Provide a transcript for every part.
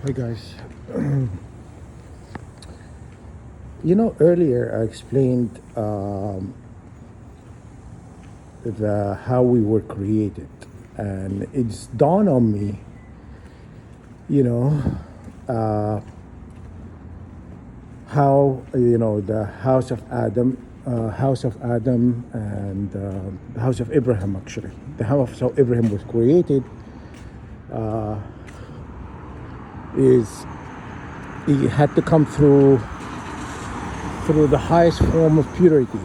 Hi guys. Earlier I explained the how we were created, and it's dawned on me, you know, how the house of Adam, and the house of Abraham. Actually, the house of Abraham was created. Is He had to come through the highest form of purity.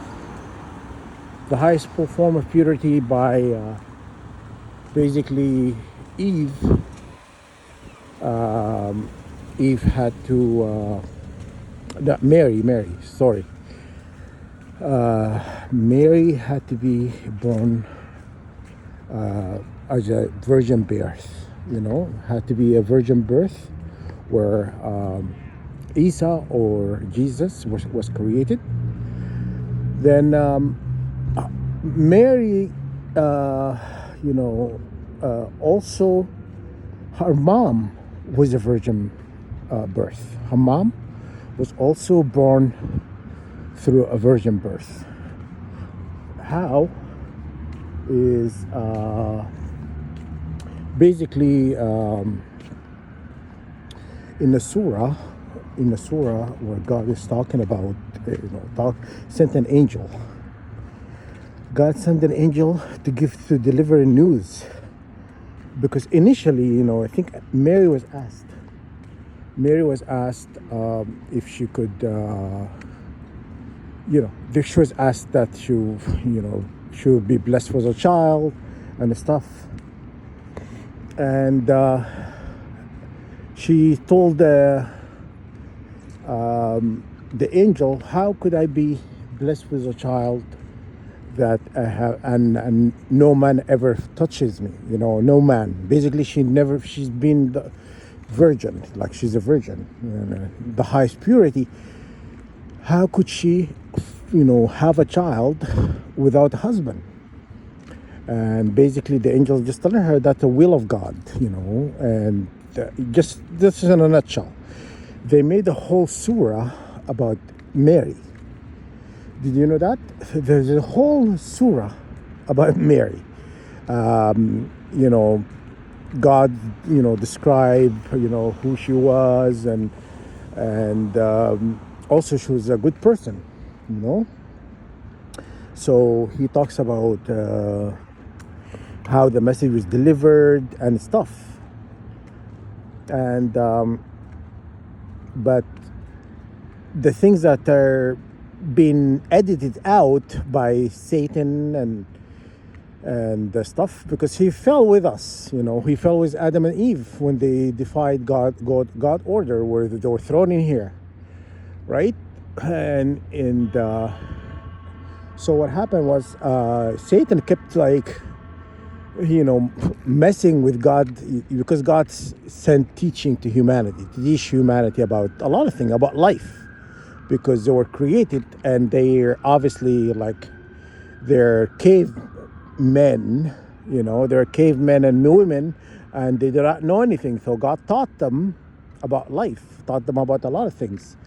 The highest form of purity by basically Eve. Eve had to Mary. Sorry, Mary had to be born as a virgin birth. Had to be a virgin birth, where Isa or Jesus was created. Then Mary, also her mom was a virgin birth. Her mom was also born through a virgin birth. How is basically in the surah, where God is talking about, sent an angel. God sent an angel to deliver news, because initially, I think Mary was asked. If she could, she was asked that she would be blessed with a child and stuff, and she told the angel, "How could I be blessed with a child that I have, and no man ever touches me? No man." Basically, she's been the virgin, like she's a virgin, the highest purity. How could she, have a child without a husband? And basically, the angel just telling her that's the will of God, and just this is in a nutshell. They made a whole surah about Mary. Did you know that? There's a whole surah about Mary. God, describe, who she was, and also she was a good person, So he talks about how the message was delivered and stuff. And but the things that are being edited out by Satan and the stuff, because he fell with us. He fell with Adam and Eve when they defied God order, where they were thrown in here, right? And so what happened was, Satan kept messing with God, because God sent teaching to humanity, to teach humanity about a lot of things, about life, because they were created, and they're obviously they're cavemen, they're cavemen and women, and they did not know anything. So God taught them about life, taught them about a lot of things.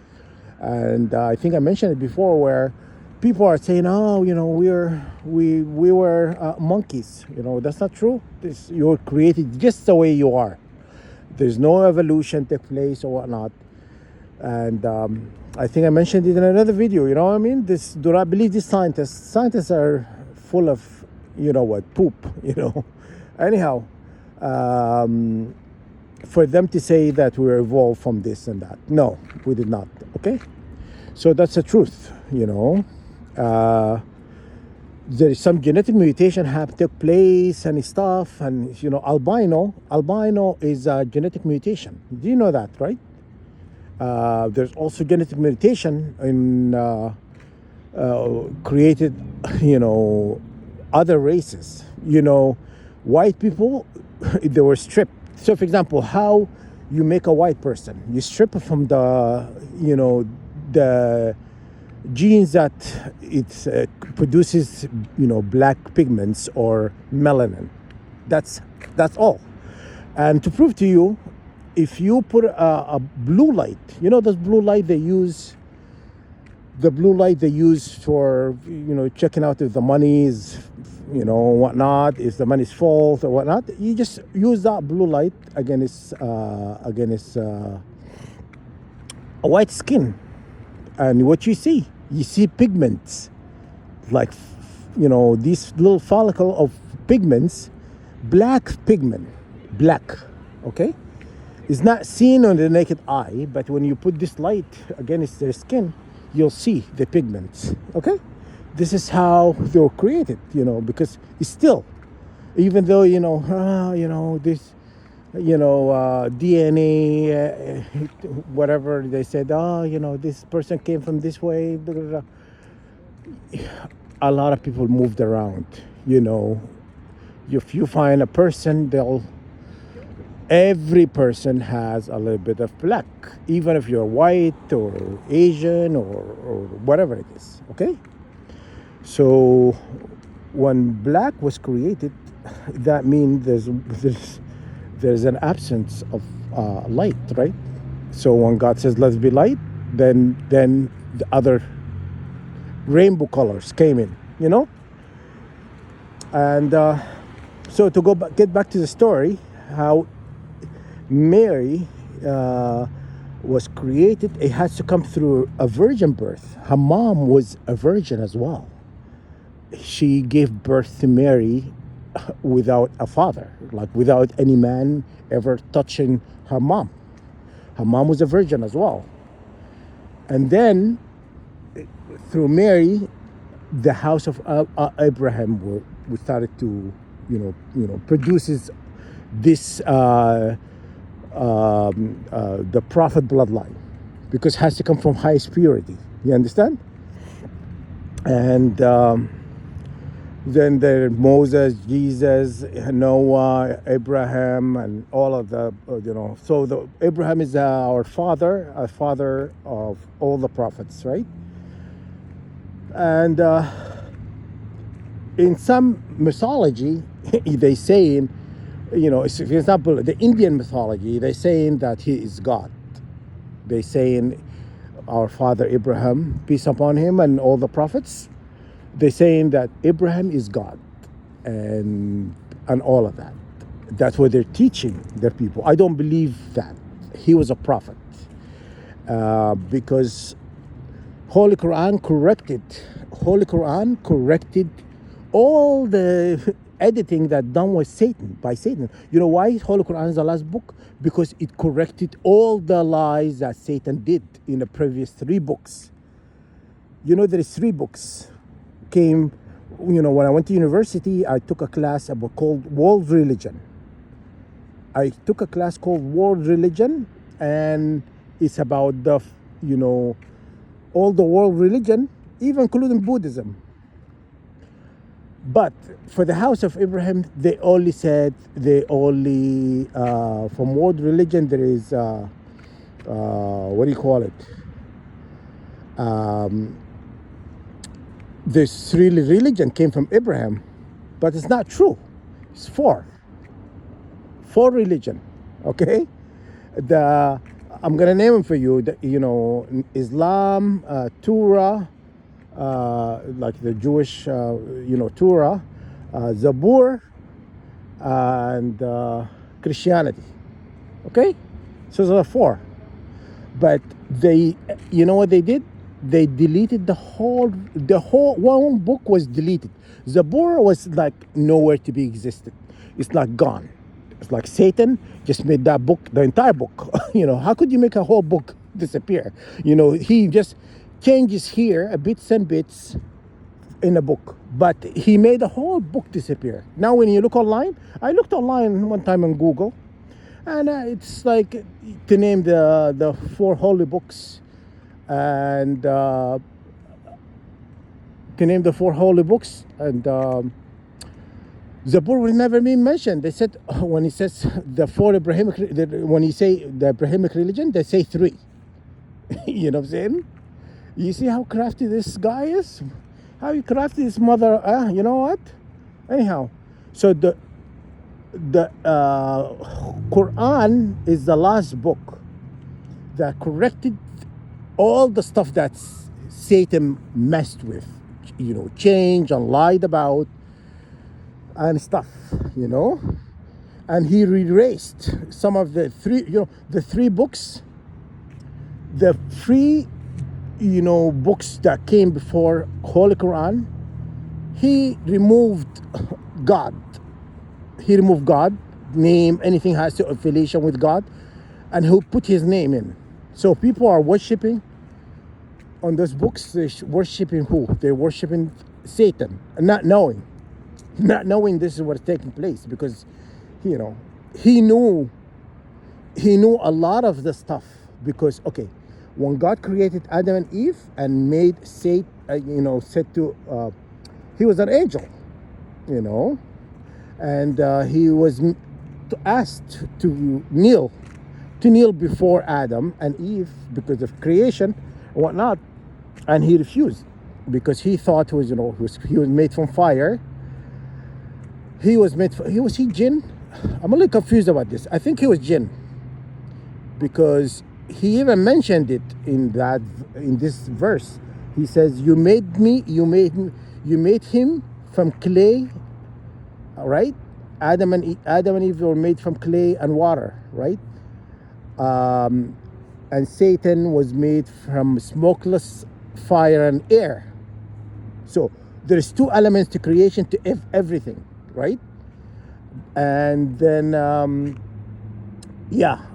And I think I mentioned it before, where people are saying, "Oh, we were monkeys." That's not true. You're created just the way you are. There's no evolution take place or whatnot. And I think I mentioned it in another video. What I mean? Do not believe these scientists. Scientists are full of, poop. Anyhow, for them to say that we were evolved from this and that, no, we did not. Okay, so that's the truth. There is some genetic mutation took place and stuff, and albino is a genetic mutation. Do you know that, right? There's also genetic mutation in created, other races. White people, they were stripped. So, for example, how you make a white person? You strip it from the genes that it produces, black pigments or melanin. That's all. And to prove to you, if you put a blue light, you know, those blue light they use, the blue light they use for, you know, checking out if the money is, you know, whatnot, if the money's false or whatnot. You just use that blue light against a white skin, and what you see pigments, like, you know, these little follicle of pigments, black pigment, black, okay? It's not seen on the naked eye, but when you put this light against their skin, you'll see the pigments, okay? This is how they were created, you know, because it's still, even though, you know, this, DNA, whatever they said, you know, this person came from this way, blah, blah, blah. A lot of people moved around, you know. If you find a person, every person has a little bit of black, even if you're white or Asian or whatever it is, okay? So when black was created, that means there's an absence of light, right? So when God says let's be light, then the other rainbow colors came in, you know. And so to get back to the story, how Mary was created, it has to come through a virgin birth. Her mom was a virgin as well. She gave birth to Mary without a father, like without any man ever touching her mom. Her mom was a virgin as well. And then through Mary, the house of Abraham we started to, produces this the prophet bloodline, because it has to come from highest purity. You understand? And then there Moses, Jesus, Noah, Abraham, and all of the So Abraham is our father, a father of all the prophets, right? And in some mythology, they say, for example, the Indian mythology, they saying that he is God. They saying our father Abraham, peace upon him, and all the prophets. They're saying that Abraham is God, and all of that. That's what they're teaching their people. I don't believe that he was a prophet, because Holy Quran corrected all the editing that done was by Satan. You know why Holy Quran is the last book? Because it corrected all the lies that Satan did in the previous 3 books. There is 3 books. When I went to university, I took a class called World Religion. I took a class called World Religion, and it's about all the world religion, even including Buddhism. But for the house of Abraham, they only said, from world religion, there is, what do you call it? This religion came from Abraham, but it's not true. It's 4 religion, okay? I'm gonna name them for you. Islam, Torah, like the Jewish, Torah, Zabur, and Christianity. Okay, so there are 4. But you know what they did? They deleted the whole one book was deleted. Zabur was like nowhere to be existed. It's like gone. It's like Satan just made that book, the entire book. How could you make a whole book disappear? He just changes here, bits and bits in a book, but he made the whole book disappear. Now when you look online, I looked online one time on Google, and it's like to name the 4 holy books, and to name the 4 holy books, and Zabur will never be mentioned. They said, when he says the 4 Abrahamic, when he say the Abrahamic religion, they say 3. You know what I'm saying? You see how crafty this guy is? How crafty his mother, you know what? Anyhow, so the Quran is the last book that corrected all the stuff that Satan messed with, changed and lied about and stuff, you know. And he erased some of the the three books, the three, books that came before Holy Quran. He removed God. He removed God, name, anything has to affiliation with God, and he put his name in. So people are worshiping on those books. They're worshiping who? They're worshiping Satan, and not knowing this is what's taking place, because you know he knew a lot of the stuff. Because okay, when God created Adam and Eve and made Satan, said to he was an angel, you know, and he was asked to kneel before Adam and Eve because of creation and whatnot, and he refused because he thought he was made from fire. Was he jinn? I'm a little confused about this. I think he was jinn, because he even mentioned it in this verse. He says, "You made him from clay." Right? Adam and Eve were made from clay and water, right? And Satan was made from smokeless fire and air. So there's two elements to creation, to everything, right? And then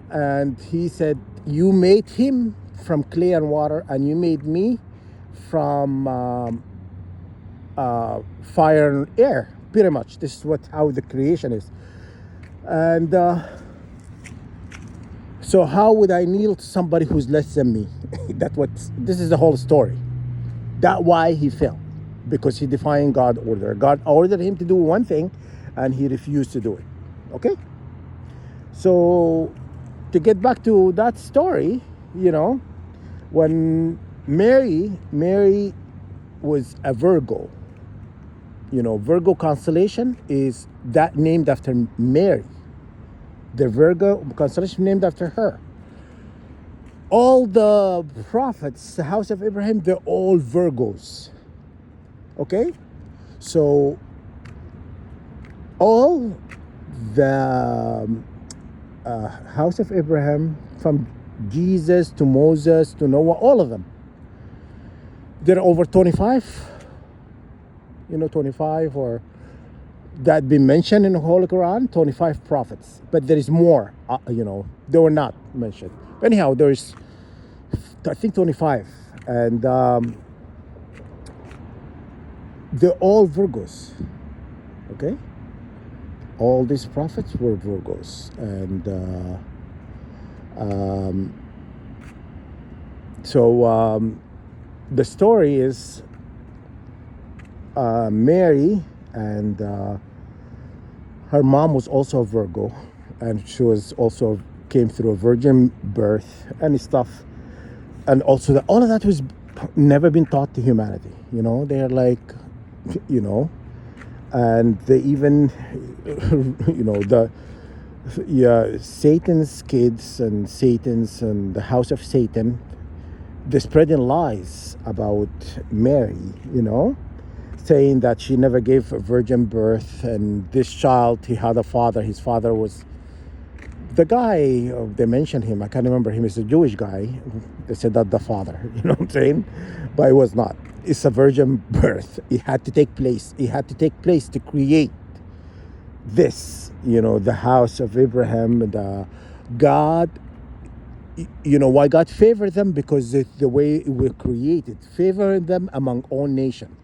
and he said, you made him from clay and water, and you made me from fire and air. Pretty much, this is how the creation is. And so how would I kneel to somebody who's less than me? This is the whole story. That's why he fell, because he defied God's order. God ordered him to do one thing, and he refused to do it. Okay? So to get back to that story, when Mary was a Virgo, Virgo constellation is that named after Mary. The Virgo constellation named after her. All the prophets, the house of Abraham, they're all Virgos. Okay? So all the house of Abraham, from Jesus to Moses to Noah, all of them, there are over 25. 25 or that been mentioned in the Holy Quran, 25 prophets. But there is more, they were not mentioned. Anyhow, there's, I think, 25. And they're all Virgos. Okay? All these prophets were Virgos. And the story is Mary, and her mom was also a Virgo, and she was also came through a virgin birth and stuff. And also all of that was never been taught to humanity. They're like, and they even, Satan's kids and the house of Satan, they're spreading lies about Mary, saying that she never gave a virgin birth, and this child, he had a father. His father was the guy, they mentioned him, I can't remember him, he's a Jewish guy. They said that the father, what I'm saying? But it was not. It's a virgin birth. It had to take place. It had to take place to create this, the house of Abraham. And God, why God favored them? Because the way it was created, favoring them among all nations.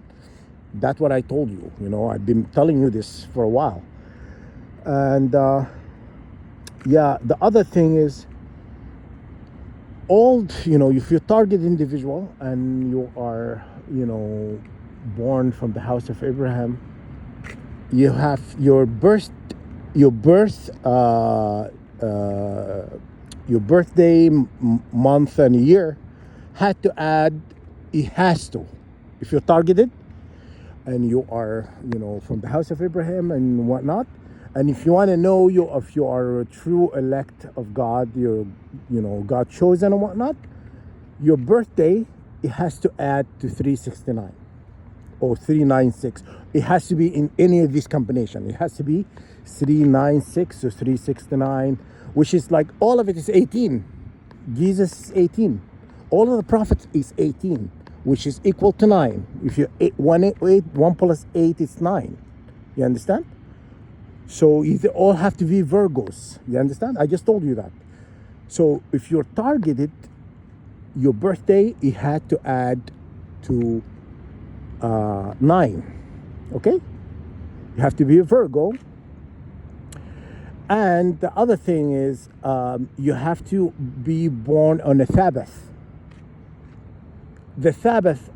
That's what I told you. I've been telling you this for a while. And the other thing is, if you target individual and you are, born from the house of Abraham, you have your birthday month and year had to add. It has to, if you're targeted and you are, from the house of Abraham and whatnot, And if you want to know if you are a true elect of God, you're, God chosen and whatnot, your birthday, it has to add to 369 or 396. It has to be in any of these combinations. It has to be 396 or 369, which is like all of it is 18. Jesus is 18. All of the prophets is 18, which is equal to 9. If you 1 plus 8 is 9. You understand? So they all have to be Virgos. You understand? I just told you that. So if you're targeted, your birthday, it had to add to 9. Okay? You have to be a Virgo. And the other thing is, you have to be born on a Sabbath. The Sabbath,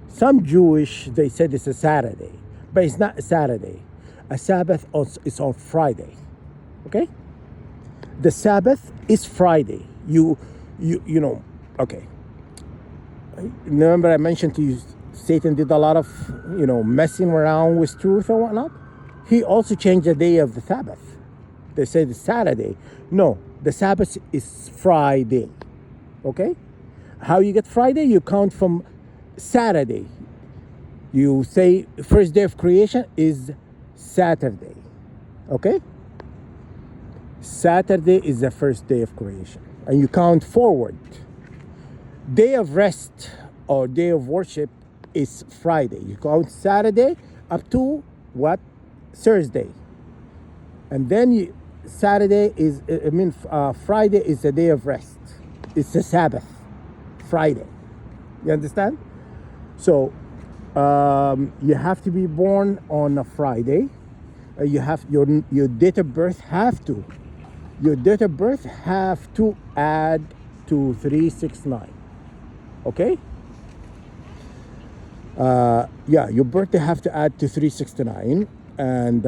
some Jewish, they said it's a Saturday, but it's not a Saturday. A Sabbath is on Friday. Okay? The Sabbath is Friday. Okay. Remember I mentioned to you, Satan did a lot of, messing around with truth and whatnot. He also changed the day of the Sabbath. They say the Saturday. No, the Sabbath is Friday. Okay? How you get Friday? You count from Saturday. You say first day of creation is Saturday. Okay? Saturday is the first day of creation. And you count forward. Day of rest or day of worship is Friday. You count Saturday up to what? Thursday. And then Friday is the day of rest. It's the Sabbath. Friday. You understand? So you have to be born on a Friday. You have your date of birth your date of birth have to add to 369. Okay? Your birthday have to add to 369. And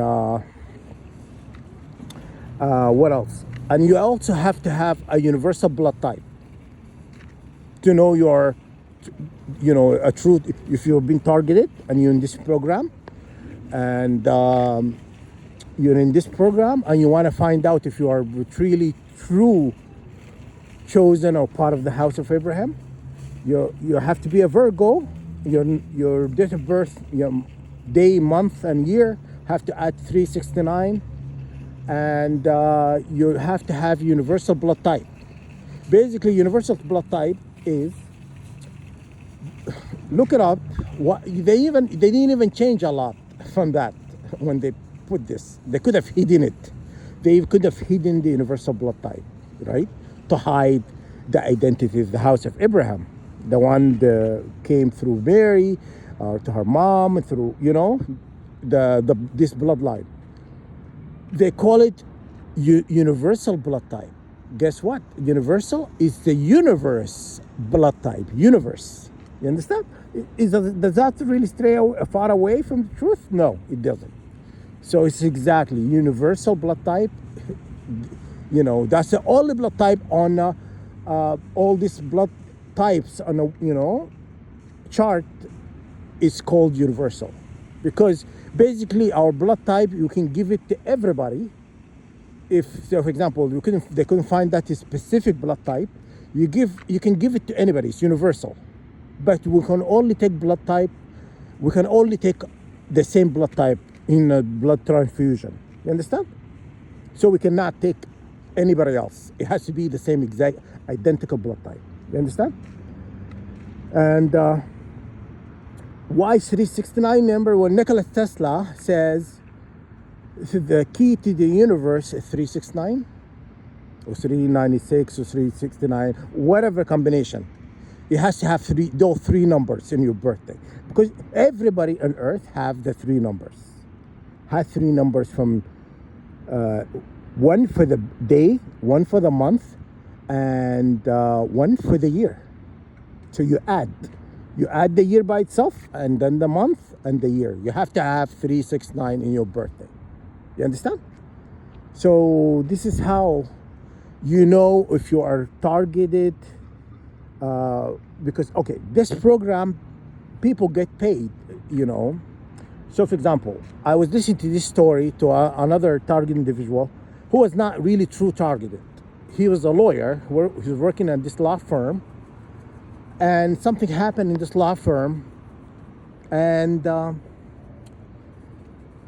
what else? And you also have to have a universal blood type to know your, a truth. If you've been targeted and you're in this program, and you're in this program and you want to find out if you are really true chosen or part of the house of Abraham, you have to be a Virgo. Your date of birth, your day, month, and year have to add 369, and you have to have universal blood type. Basically, universal blood type is, look it up. They didn't even change a lot from that when they put this. They could have hidden it. They could have hidden the universal blood type, right, to hide the identity of the house of Abraham, the one that came through Mary, to her mom, through this bloodline. They call it universal blood type. Guess what? Universal is the universe blood type. Universe. You understand? Does that really stray far away from the truth? No, it doesn't. So it's exactly universal blood type. That's the only blood type on all these blood types on a chart is called universal, because basically our blood type, you can give it to everybody. If, so for example, they couldn't find that specific blood type, you can give it to anybody. It's universal. But we can only take blood type. We can only take the same blood type in a blood transfusion. You understand? So we cannot take anybody else. It has to be the same exact identical blood type. You understand? And why 369? Remember when Nikola Tesla says the key to the universe is 369 or 396 or 369, whatever combination. It has to have those three numbers in your birthday, because everybody on earth have the three numbers. Has three numbers from one for the day, one for the month, and one for the year. So you add the year by itself, and then the month and the year. You have to have 369 in your birthday. You understand? So this is how you know if you are targeted. Because, okay, this program, people get paid, So, for example, I was listening to this story to another target individual who was not really true targeted. He was a lawyer. He was working at this law firm, and something happened in this law firm, and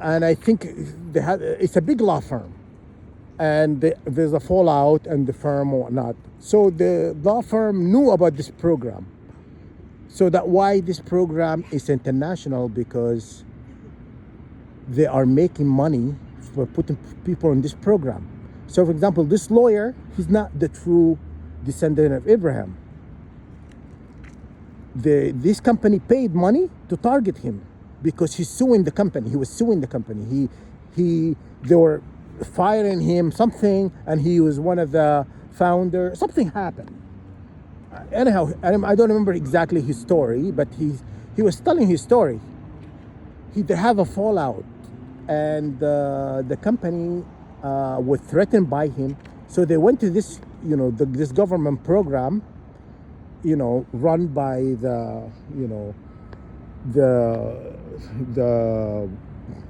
I think it's a big law firm, and there's a fallout and the firm or whatnot. So the law firm knew about this program. So that why this program is international, because they are making money for putting people in this program. So for example, this lawyer, he's not the true descendant of Abraham. This company paid money to target him because he's suing the company. He was suing the company. They were firing him something, and he was one of the founders. Something happened. Anyhow, I don't remember exactly his story, but he was telling his story. They have a fallout, and the company was threatened by him. So they went to this, this government program, run by the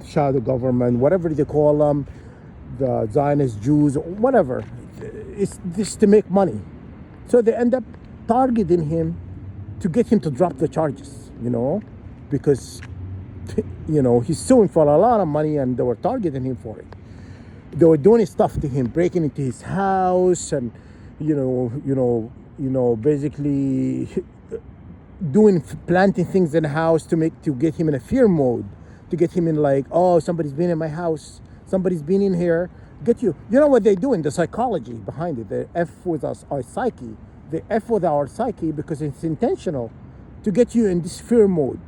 shadow government, whatever they call them, the Zionist Jews, whatever. It's just to make money. So they end up targeting him to get him to drop the charges, because, he's suing for a lot of money, and they were targeting him for it. They were doing stuff to him, breaking into his house, and, basically planting things in the house to get him in a fear mode, to get him in like, oh, somebody's been in my house, somebody's been in here, get you. You know what they do in the psychology behind it? They F with us, our psyche. They F with our psyche because it's intentional to get you in this fear mode.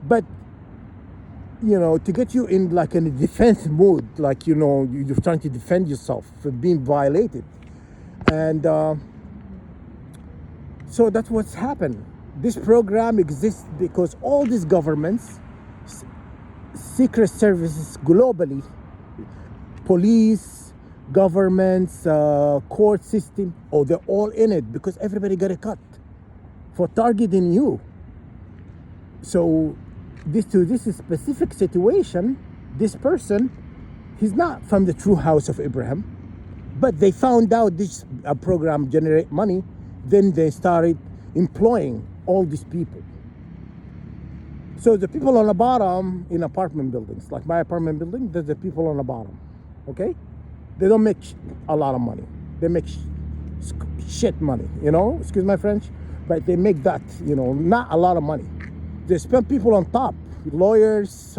But, to get you in like in a defense mode, like, you're trying to defend yourself from being violated. And so that's what's happened. This program exists because all these governments, secret services globally, police, governments, court system, they're all in it because everybody got a cut for targeting you. So this specific situation, this person, he's not from the true house of Abraham, but they found out this program generate money. Then they started employing all these people. So the people on the bottom in apartment buildings, like my apartment building, there's the people on the bottom, okay? They don't make a lot of money. They make shit money, excuse my French, but they make that, not a lot of money. They spend people on top, lawyers,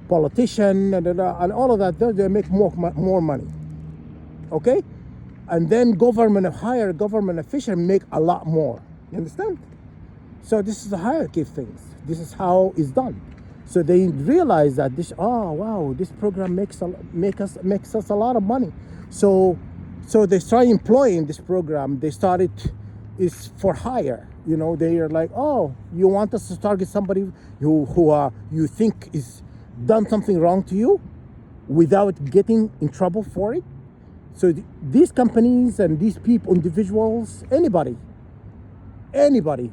politicians, and all of that. They make more money, okay? And then higher government officials make a lot more. You understand? So this is the hierarchy of things. This is how it's done. So they realize that this program makes us a lot of money. So they start employing this program. They started is for hire. They are like, oh, you want us to target somebody who you think is done something wrong to you without getting in trouble for it. So these companies and these people, individuals, anybody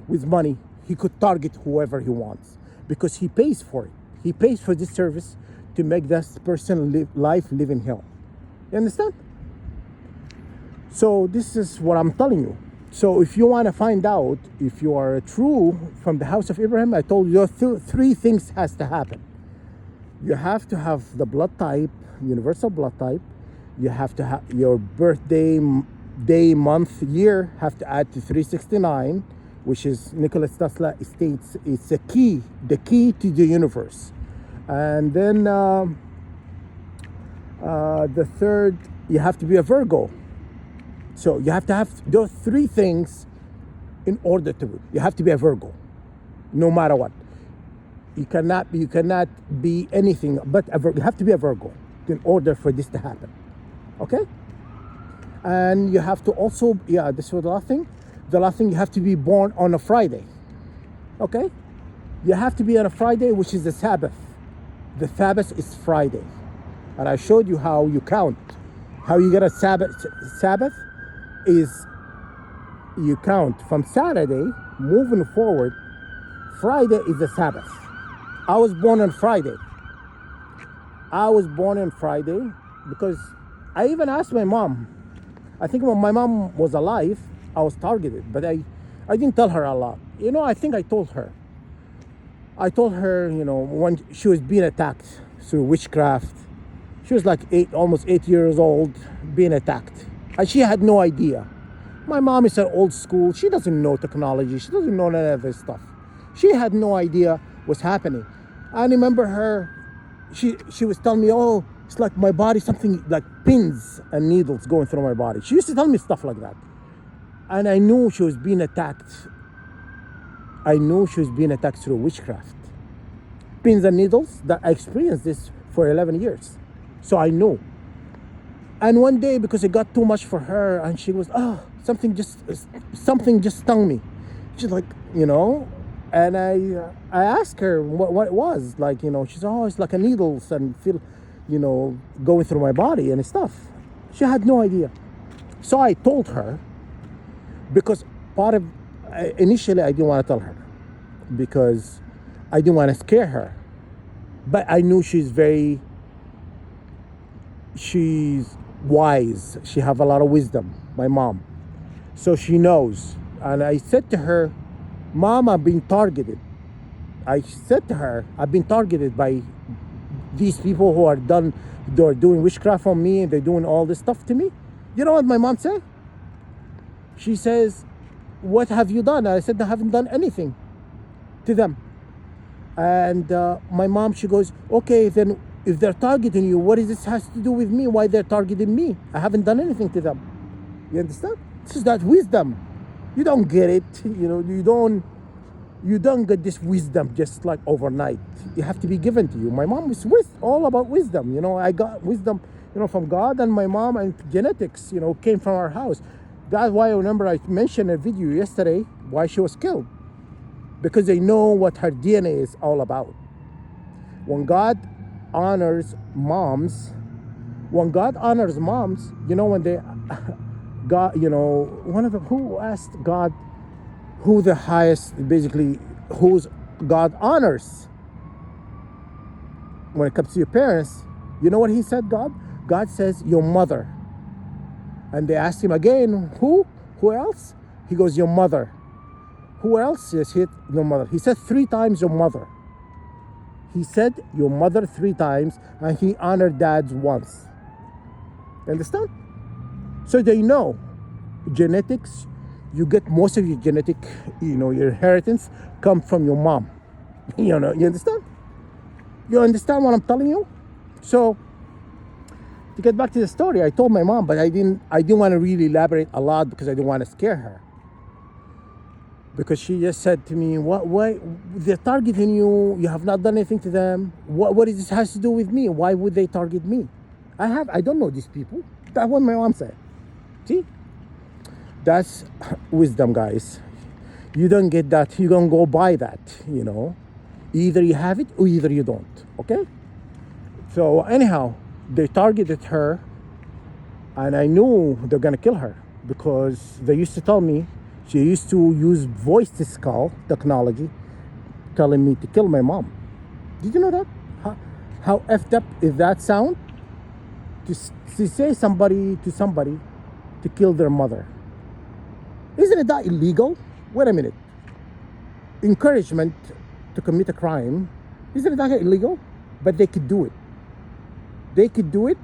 with money, he could target whoever he wants because he pays for it. He pays for this service to make this person live in hell. You understand? So this is what I'm telling you. So if you want to find out if you are true from the house of Abraham, I told you three things has to happen. You have to have the blood type, universal blood type. You have to have your birthday, day, month, year have to add to 369, which is Nikola Tesla states it's the key to the universe. And then the third, you have to be a Virgo. So you have to have those three things in order to. You have to be a Virgo, no matter what. You cannot be anything but a Virgo. You have to be a Virgo in order for this to happen. Okay? And you have to also, this was the last thing. The last thing, you have to be born on a Friday. Okay? You have to be on a Friday, which is the Sabbath. The Sabbath is Friday. And I showed you how you count. How you get a Sabbath is you count from Saturday, moving forward Friday is the Sabbath. I was born on Friday. I was born on Friday because I even asked my mom. I think when my mom was alive, I was targeted, but I didn't tell her a lot. I think I told her. I told her, when she was being attacked through witchcraft. She was like almost 8 years old, being attacked. And she had no idea. My mom is an old school. She doesn't know technology. She doesn't know none of this stuff. She had no idea what's happening. I remember her, she was telling me, oh, it's like my body, something like pins and needles going through my body. She used to tell me stuff like that. And I knew she was being attacked. I knew she was being attacked through witchcraft. Pins and needles, that I experienced this for 11 years. So I knew. And one day, because it got too much for her, and she was, something just stung me. She's like, and I asked her what it was. Like, she's, it's like a needles and feel, going through my body and stuff. She had no idea. So I told her, because initially I didn't want to tell her because I didn't want to scare her. But I knew she's wise. She have a lot of wisdom, my mom. So she knows. And I said to her, Mom, I've been targeted. I said to her, I've been targeted by these people they're doing witchcraft on me and they're doing all this stuff to me. You know what my mom said? She says, what have you done? I said, I haven't done anything to them. And my mom, she goes, okay, then if they're targeting you, what does this has to do with me? Why they're targeting me? I haven't done anything to them. You understand? This is that wisdom. You don't get it. You don't get this wisdom just like overnight. It have to be given to you. My mom is all about wisdom. I got wisdom, from God, and my mom, and genetics, came from our house. That's why I remember I mentioned a video yesterday why she was killed. Because they know what her DNA is all about. When God honors moms, when they God, one of them, who asked God who the highest, basically, who's God honors when it comes to your parents, you know what he said, God? God says, your mother. And they asked him again, who? Who else? He goes, your mother. Who else? Yes, your mother. He said 3 times your mother. He said your mother 3 times, and he honored dads once. You understand? So they know genetics. You get most of your genetic, your inheritance come from your mom. You understand? You understand what I'm telling you? So to get back to the story, I told my mom, but I didn't want to really elaborate a lot because I didn't want to scare her. Because she just said to me, why they're targeting you? You have not done anything to them. What does this has to do with me? Why would they target me? I don't know these people. That's what my mom said. See? That's wisdom, guys. You don't get that. You don't go by that, Either you have it or either you don't, okay? So anyhow, they targeted her, and I knew they're going to kill her because they used to tell me, she used to use voice-to-skull technology telling me to kill my mom. Did you know that? How effed up is that sound? To say somebody to kill their mother. Isn't it that illegal? Wait a minute. Encouragement to commit a crime, isn't it that illegal? But they could do it. They could do it,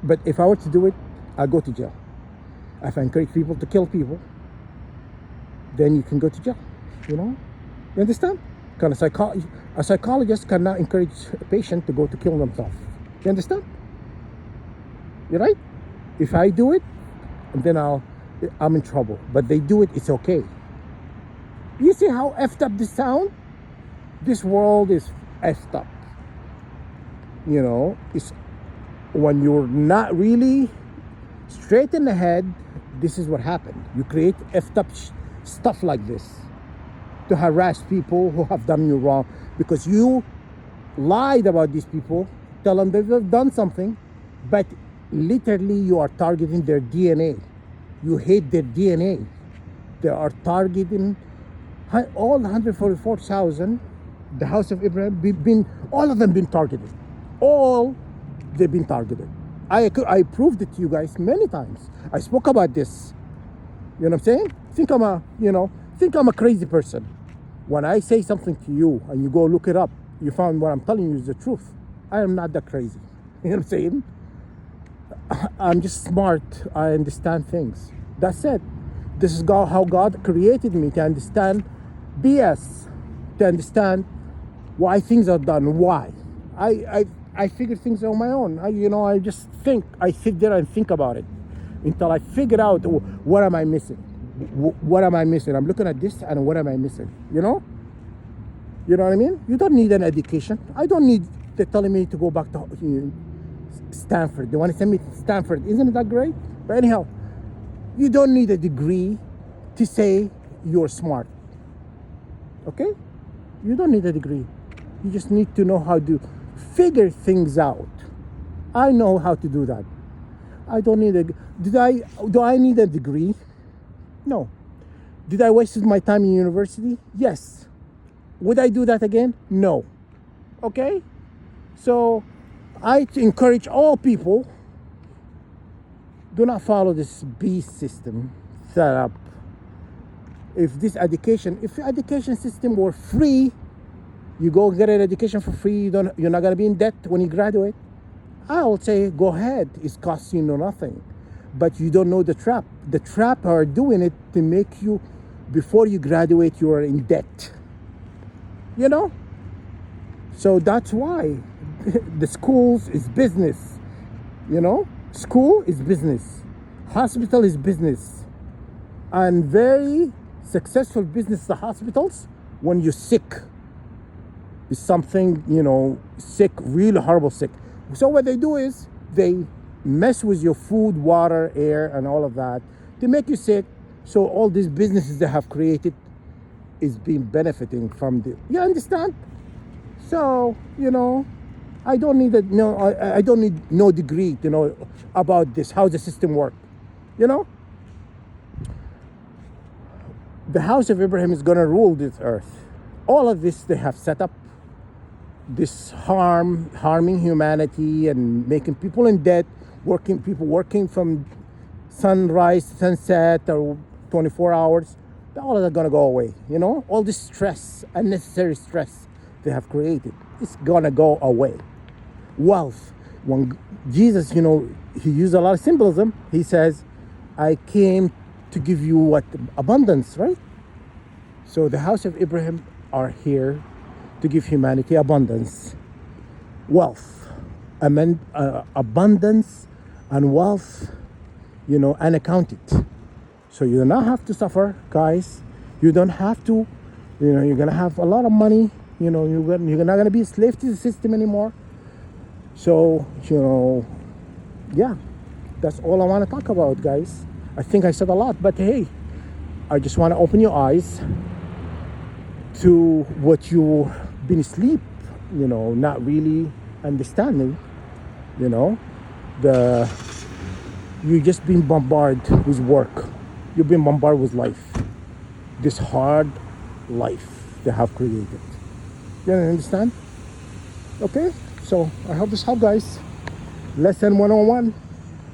but if I were to do it, I'll go to jail. If I encourage people to kill people, then you can go to jail, You understand? Because a psychologist cannot encourage a patient to go to kill themselves. You understand? You're right? If I do it, then I'm in trouble. But they do it, it's okay. You see how effed up this sound? This world is effed up. It's when you're not really straight in the head, this is what happened. You create effed up stuff like this to harass people who have done you wrong because you lied about these people, tell them they've done something, but literally you are targeting their DNA. You hate their DNA. They are targeting All 144,000, the house of Abraham, been all of them been targeted. All they've been targeted. I proved it to you guys many times. I spoke about this. You know what I'm saying? Think I'm a crazy person. When I say something to you and you go look it up, you found what I'm telling you is the truth. I am not that crazy. You know what I'm saying? I'm just smart. I understand things. That's it. This is how God created me, to understand BS, to understand why things are done. Why? I figure things on my own. I just think. I sit there and think about it until I figure out, what am I missing. What am I missing? I'm looking at this and what am I missing? You know what I mean? You don't need an education. I don't need. They're telling me to go back to Stanford. They want to send me to Stanford. Isn't that great? But anyhow, you don't need a degree to say you're smart. Okay? You don't need a degree. You just need to know how to figure things out. I know how to do that. I don't need do I need a degree? No. Did I waste my time in university? Yes. Would I do that again? No. Okay? So I encourage all people, do not follow this beast system set up. If the education system were free, you go get an education for free, you're not gonna be in debt when you graduate, I will say go ahead. It's costing you nothing. But you don't know the trap. The trap are doing it to make you, before you graduate, you are in debt. You know? So that's why the schools is business. School is business. Hospital is business. And very successful business, the hospitals, when you're sick, is something, sick, really horrible sick. So what they do is they mess with your food, water, air, and all of that to make you sick. So all these businesses they have created is being benefiting from you understand? So, I don't need I don't need no degree to know about this, how the system works. The house of Abraham is going to rule this earth. All of this they have set up, this harming humanity and making people in debt, people working from sunrise to sunset or 24 hours. All of that going to go away. All this stress, unnecessary stress they have created, it's going to go away. Wealth. When Jesus, he used a lot of symbolism. He says, I came to give you what? Abundance, right? So the house of Abraham are here to give humanity abundance, wealth, abundance and wealth, unaccounted. So you do not have to suffer, guys. You don't have to, you're going to have a lot of money. You're not going to be a slave to the system anymore. So, yeah, that's all I want to talk about, guys. I think I said a lot, but hey, I just want to open your eyes to what you've been asleep, not really understanding, you just been bombarded with work. You've been bombarded with life, this hard life they have created. You understand? Okay, so I hope this helped, guys. Lesson 101.